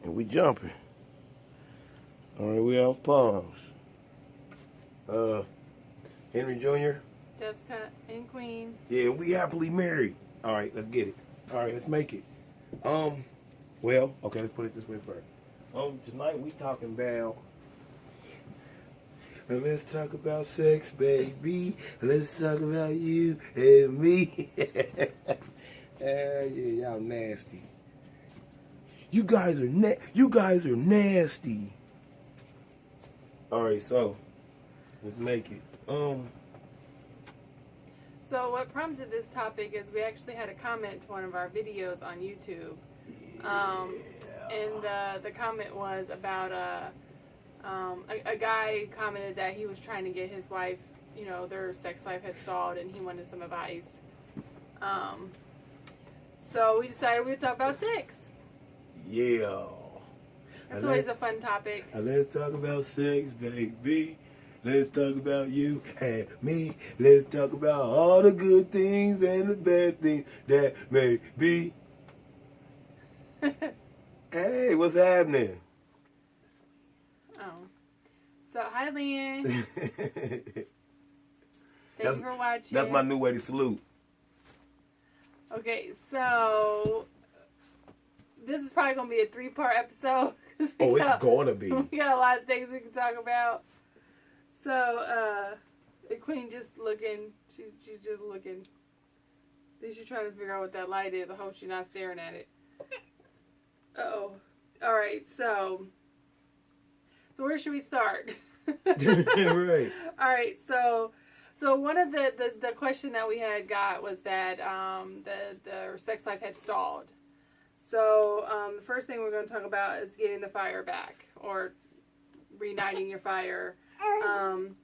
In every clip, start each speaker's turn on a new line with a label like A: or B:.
A: And we jumping. Alright, we off pause. Henry Jr.
B: Jessica and Queen.
A: Yeah, we happily married. Alright, let's get it. Alright, let's make it. Well, okay, let's put it this way first. Tonight we talking about let's talk about sex, baby. Let's talk about you and me. Yeah, y'all nasty. You guys are nasty. All right, so let's make it.
B: So what prompted this topic is we actually had a comment to one of our videos on YouTube. And the comment was about a guy commented that he was trying to get his wife, you know, their sex life had stalled and he wanted some advice. So we decided we'd talk about sex.
A: Yeah.
B: That's always a fun topic.
A: Let's talk about sex, baby. Let's talk about you and me. Let's talk about all the good things and the bad things that may be. Hey, what's happening?
B: Oh. So, hi, Lynn. Thanks for watching.
A: That's my new way to salute.
B: Okay, so this is probably going to be a 3-part episode.
A: It's going to be.
B: We got a lot of things we can talk about. So, the Queen just looking. She's just looking. I think she's trying to figure out what that light is. I hope she's not staring at it. Uh-oh. All right, so where should we start?
A: Right.
B: All right, so one of the question that we had got was that the sex life had stalled. So the first thing we're going to talk about is getting the fire back, or reigniting your fire, and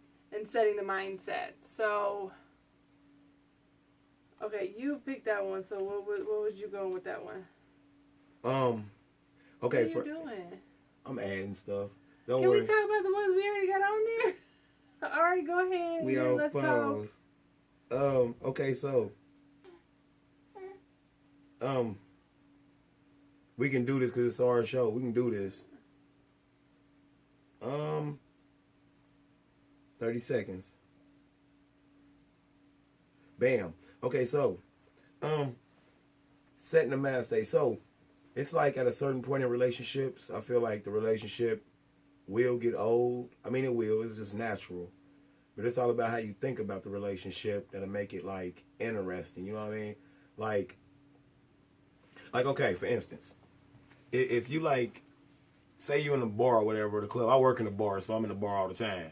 B: setting the mindset. So, okay, you picked that one. So what was you going with that one?
A: Okay.
B: What are you doing?
A: I'm adding stuff.
B: Can we talk about the ones we already got on there? All right, go ahead.
A: We all pause. Okay, so we can do this because it's our show. We can do this. 30 seconds. Bam. Okay, so setting the mind state. So it's like at a certain point in relationships, I feel like the relationship will get old. I mean, it will. It's just natural. But it's all about how you think about the relationship that'll make it, like, interesting. You know what I mean? Like okay, for instance, if you, like, say you're in a bar or whatever, the club. I work in a bar, so I'm in the bar all the time.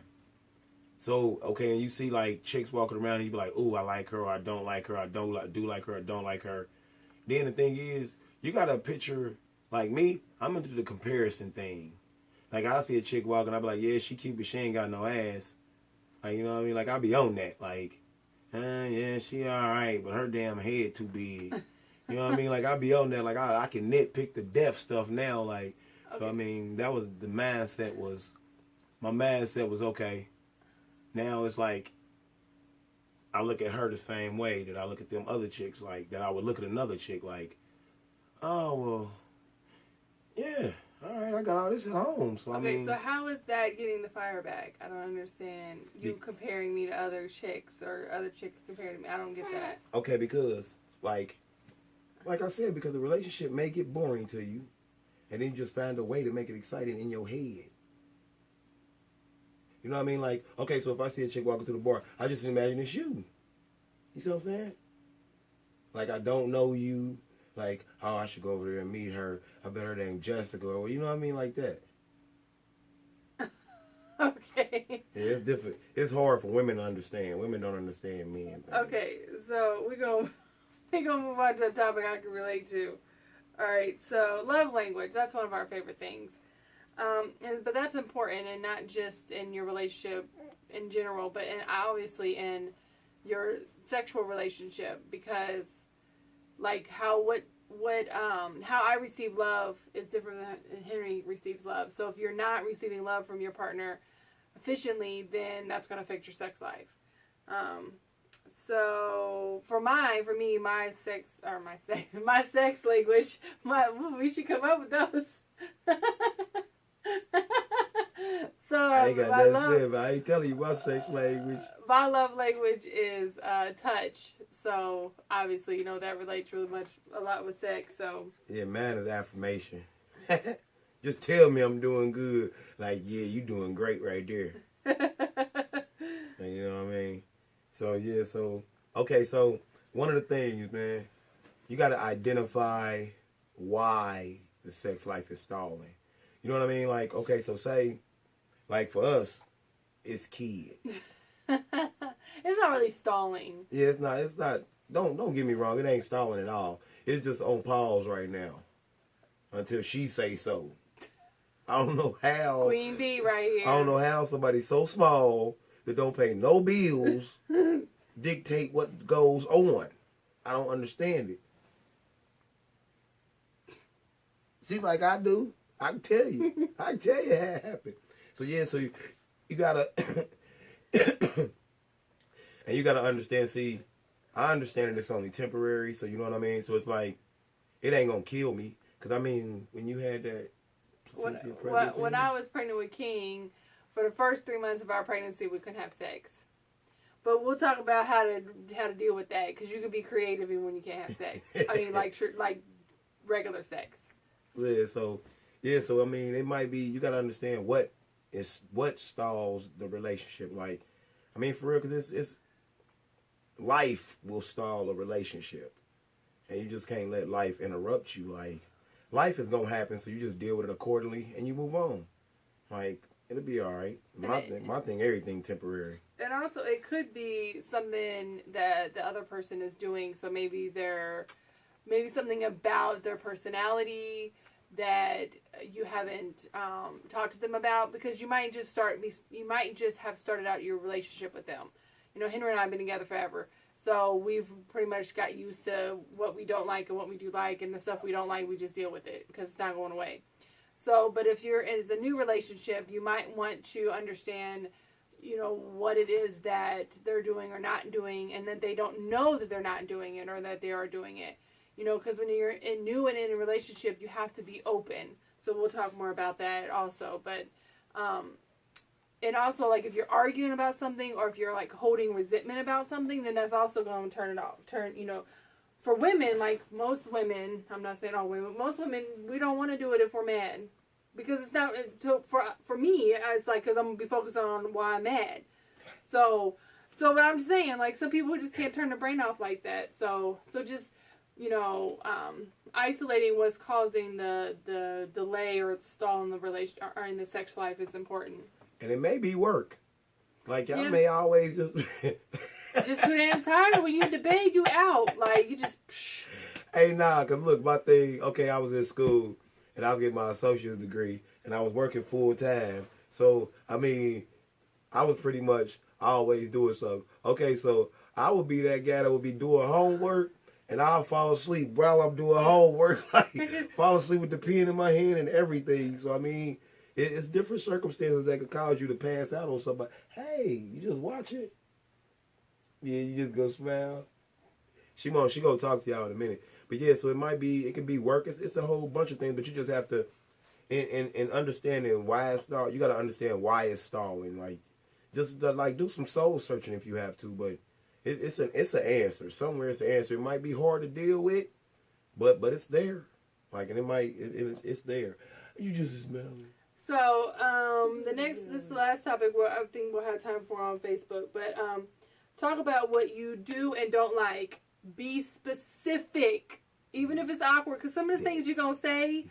A: So, okay, and you see, like, chicks walking around, and you be like, ooh, I like her, or I don't like her, I do like her, I don't like her. Then the thing is, you got to picture, like me, I'm into the comparison thing. Like, I'll see a chick walking, I'll be like, yeah, she cute, but she ain't got no ass. Like, you know what I mean? Like, I'll be on that. Like, yeah, she all right, but her damn head too big. You know what I mean? Like, I'll be on that. Like, I can nitpick the deaf stuff now. Like, okay. So, I mean, that was the mindset was, my mindset was, okay, now it's like, I look at her the same way that I look at them other chicks, like, that I would look at another chick, like, oh, well, yeah, all right, I got all this at home. So,
B: okay, so how is that getting the fire back? I don't understand you comparing me to other chicks or other chicks comparing to me. I don't get that.
A: Okay, because, like I said, because the relationship may get boring to you, and then you just find a way to make it exciting in your head. You know what I mean? Like, okay, so if I see a chick walking through the bar, I just imagine it's you. You see what I'm saying? Like, I don't know you. Like, oh, I should go over there and meet her. I bet her name Jessica. Or, you know what I mean? Like that.
B: Okay.
A: Yeah, it's different. It's hard for women to understand. Women don't understand men.
B: Okay, so we're gonna move on to a topic I can relate to. All right, so love language. That's one of our favorite things. But that's important, and not just in your relationship in general, but obviously in your sexual relationship, because like how I receive love is different than Henry receives love. So if you're not receiving love from your partner efficiently, then that's going to affect your sex life. So for me, my sex language, we should come up with those.
A: ain't got nothing to say about it. I ain't telling you my sex language.
B: My love language is touch. So obviously, that relates a lot with sex. So
A: yeah, mine is affirmation. Just tell me I'm doing good. Like, yeah, you doing great right there. You know what I mean? So yeah, okay, so one of the things, man, you got to identify why the sex life is stalling. You know what I mean? Like, okay, so say, like for us, it's kids.
B: It's not really stalling.
A: Yeah, it's not. Don't get me wrong. It ain't stalling at all. It's just on pause right now until she say so. I don't know how.
B: Queen Bee right here.
A: I don't know how somebody so small that don't pay no bills dictate what goes on. I don't understand it. See, like I do. I can tell you. I can tell you how it happened. So yeah, so you gotta and you gotta understand. See, I understand that it's only temporary. So you know what I mean. So it's like it ain't gonna kill me. Cause I mean, when you had that.
B: When I was pregnant with King, for the first 3 months of our pregnancy, we couldn't have sex. But we'll talk about how to deal with that, because you can be creative even when you can't have sex. I mean, like regular sex.
A: Yeah. So I mean, it might be you gotta understand what stalls the relationship. Like, I mean, for real, because it's life will stall a relationship, and you just can't let life interrupt you. Like. Life is gonna happen, so you just deal with it accordingly and you move on. Like, it'll be all right. My thing, everything temporary.
B: And also, it could be something that the other person is doing. So maybe something about their personality that you haven't talked to them about, because you might just have started out your relationship with them. Henry and I have been together forever. So we've pretty much got used to what we don't like and what we do like, and the stuff we don't like, we just deal with it because it's not going away. So, but if it's a new relationship, you might want to understand, what it is that they're doing or not doing, and that they don't know that they're not doing it or that they are doing it. Because when you're new and in a relationship, you have to be open. So we'll talk more about that also. But, and also, like, if you're arguing about something or if you're, like, holding resentment about something, then that's also going to turn it off. For women, like, most women, I'm not saying all women, most women, we don't want to do it if we're mad. Because it's not, for me, it's like, because I'm going to be focused on why I'm mad. So what I'm saying, like, some people just can't turn their brain off like that. So just, isolating what's causing the delay or the stall in the relation or in the sex life is important.
A: And it may be work. Like, y'all may always just...
B: just too damn tired. When you in the bed, you out. Like, you just... Psh.
A: Hey, nah, because look, my thing... Okay, I was in school, and I was getting my associate's degree, and I was working full time. So, I mean, I was pretty much always doing something. Okay, so I would be that guy that would be doing homework, and I'll fall asleep while I'm doing homework. Like, fall asleep with the pen in my hand and everything. So, I mean... It's different circumstances that could cause you to pass out on somebody. Hey, you just watch it. Yeah, you just go smile. She gonna talk to y'all in a minute. But yeah, so it could be work. It's a whole bunch of things, but you just have to, in understanding why it's stalling, you got to understand why it's stalling. Like, just like do some soul searching if you have to, but it's an answer. Somewhere it's an answer. It might be hard to deal with, but it's there. Like, and it's there. You just smell it.
B: So, this is the last topic I think we'll have time for on Facebook, but talk about what you do and don't like. Be specific, even if it's awkward, because some of the things you're going to say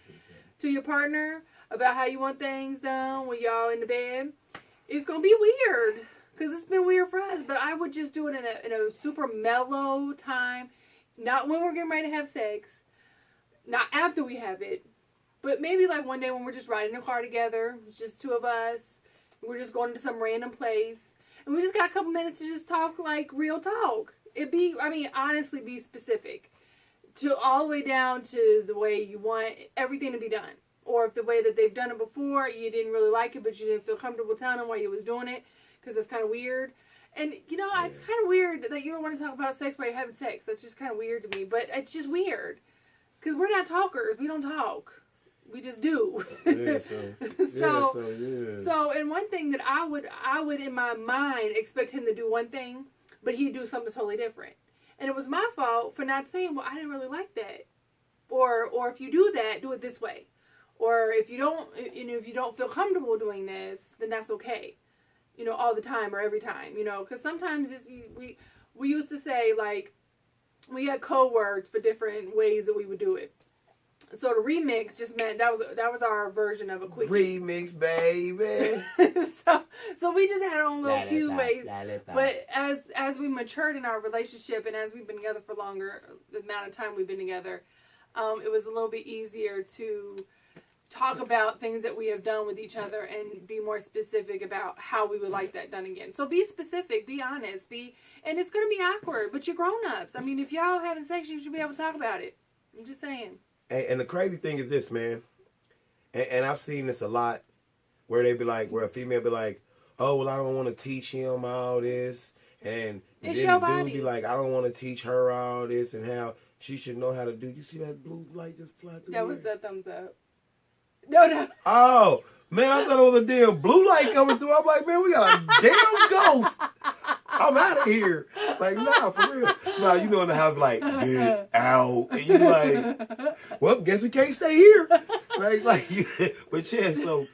B: to your partner about how you want things done when y'all in the bed, it's going to be weird, because it's been weird for us, but I would just do it in a super mellow time, not when we're getting ready to have sex, not after we have it. But maybe like one day when we're just riding in a car together, it's just two of us, we're just going to some random place, and we just got a couple minutes to just talk like real talk. Honestly, be specific. To all the way down to the way you want everything to be done. Or if the way that they've done it before, you didn't really like it, but you didn't feel comfortable telling them why you was doing it, because it's kind of weird. And, it's kind of weird that you don't want to talk about sex while you're having sex. That's just kind of weird to me, but it's just weird. Because we're not talkers. We don't talk. We just do.
A: Yeah,
B: So, and one thing that I would in my mind expect him to do one thing, but he'd do something totally different. And it was my fault for not saying, well, I didn't really like that. Or if you do that, do it this way. Or if you don't feel comfortable doing this, then that's okay. All the time or every time, because sometimes we used to say, like, we had code words for different ways that we would do it. So the remix just meant that was our version of a quickie.
A: Remix, baby.
B: so we just had our own little cute ways. But as we matured in our relationship and as we've been together for longer, the amount of time we've been together, it was a little bit easier to talk about things that we have done with each other and be more specific about how we would like that done again. So be specific, be honest, and it's going to be awkward, but you're grown-ups. I mean, if y'all having sex, you should be able to talk about it. I'm just saying.
A: And the crazy thing is this, man, and I've seen this a lot, where a female be like, oh, well, I don't want to teach him all this, and then the dude be like, I don't want to teach her all this and how she should know how to do. You see that blue light just fly through?
B: That was that thumbs up. No.
A: Oh, man, I thought it was a damn blue light coming through. I'm like, man, we got a damn ghost. I'm out of here. Like, nah, for real. Nah, in the house, like, get out. And you like, well, guess we can't stay here. Like, but yeah, so.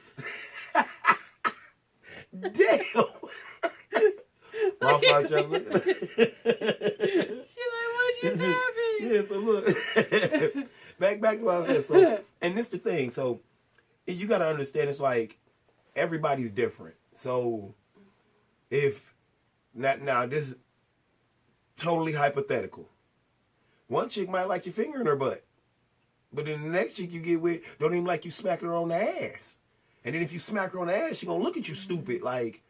A: Damn. My fault, y'all.
B: She like, what just happened?
A: Yeah, so look. back to what I said. So, and this the thing. So, you got to understand, it's like, everybody's different. So, if, now this is totally hypothetical. One chick might like your finger in her butt. But then the next chick you get with don't even like you smacking her on the ass. And then if you smack her on the ass, she gonna look at you stupid. Like,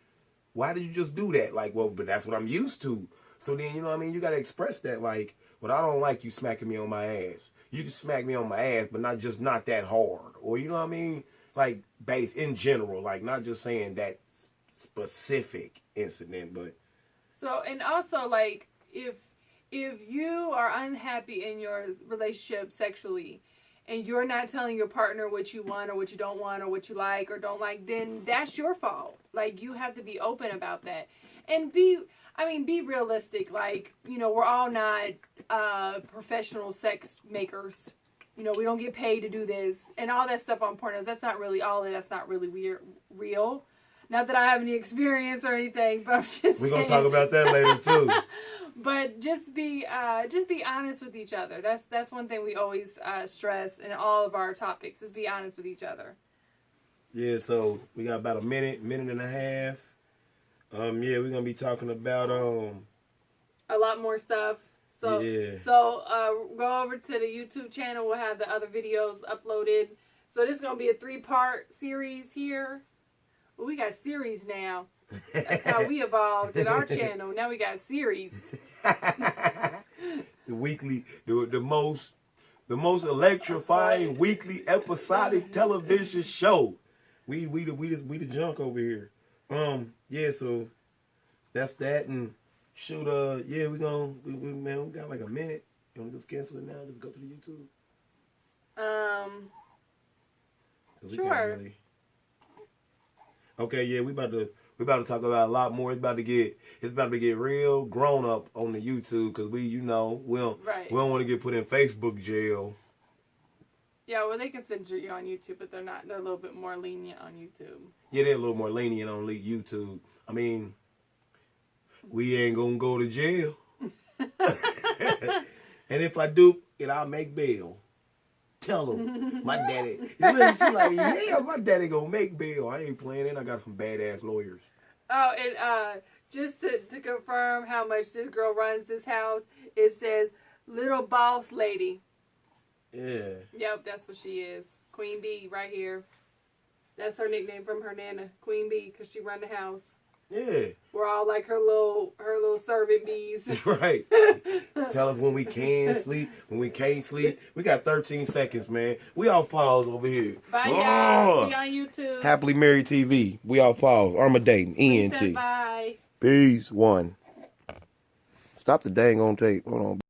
A: why did you just do that? Like, well, but that's what I'm used to. So then, you got to express that. Like, well, I don't like you smacking me on my ass. You can smack me on my ass, but not that hard. Or, like, base in general. Like, not just saying that specific incident, but.
B: So, and also, like, if you are unhappy in your relationship sexually, and you're not telling your partner what you want or what you don't want or what you like or don't like, then that's your fault. Like, you have to be open about that. And be realistic. Like, we're all not professional sex makers. We don't get paid to do this. And all that stuff on pornos, that's not really real. Not that I have any experience or anything, but I'm just saying.
A: We're going to talk about that later, too.
B: But just be honest with each other. That's one thing we always stress in all of our topics, is be honest with each other. Yeah,
A: so we got about a minute and a half. We're going to be talking about
B: a lot more stuff. So go over to the YouTube channel. We'll have the other videos uploaded. So this is going to be a 3-part series here. Well, we got series now. That's how we evolved at our channel. Now we got series.
A: The weekly, the most electrifying weekly episodic television show. We the junk over here. So that's that, and shoot. We got like a minute. You want to just cancel it now? Just go to the YouTube.
B: Sure.
A: Okay, we about to talk about a lot more. It's about to get real grown up on the YouTube, because we don't want to get put in Facebook jail.
B: Yeah, well, they can censor you on YouTube, but they're not. They're a little bit more lenient on YouTube.
A: Yeah, they're a little more lenient on YouTube. I mean, we ain't gonna go to jail. And if I do, I'll make bail. Tell them. My daddy. She's like, yeah, my daddy gonna make bail. I ain't playing it. I got some badass lawyers.
B: Oh, and just to confirm how much this girl runs this house, it says Little Boss Lady.
A: Yeah.
B: Yep, that's what she is. Queen Bee right here. That's her nickname from her nana, Queen Bee, because she run the house.
A: Yeah.
B: We're all like her little servant bees.
A: Right. Tell us when we can sleep, when we can't sleep. We got 13 seconds, man. We off pause over here.
B: Bye, y'all. See you on YouTube.
A: Happily Married TV. We off pause. Armageddon. ENT.
B: Bye.
A: Peace. 1. Stop the dang on tape. Hold on.